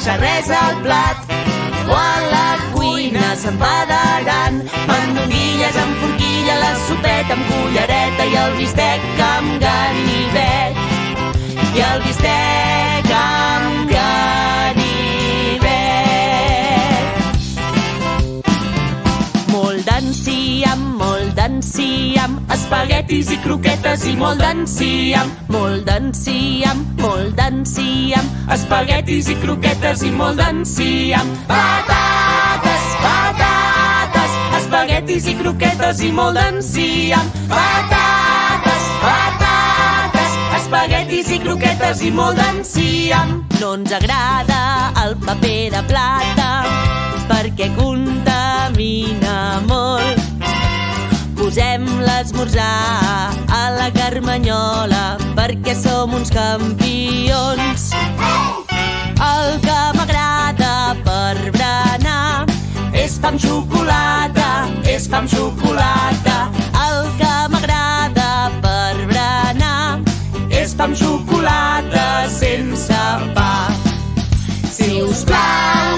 deixar res al plat. O a la cuina s'enfadaran. Mandonguilles amb forquilla, la sopeta amb cullereta i el bistec amb ganivet. I el bistec amb ganivet. Molt d'enciam, espaguetis i croquetes i molt d'enciam. Molt d'enciam, molt d'enciam, espaguetis i croquetes i molt d'enciam. Patates, patates, espaguetis i croquetes i molt d'enciam. Patates, patates, espaguetis i croquetes i molt d'enciam. No ens agrada el paper de plata perquè contamina molt. Posem l'esmorzar a la carmanyola perquè som uns campions. El que m'agrada per berenar és pa amb xocolata, és pa amb xocolata. El que m'agrada per berenar és pa amb xocolata sense pa. Si us plau,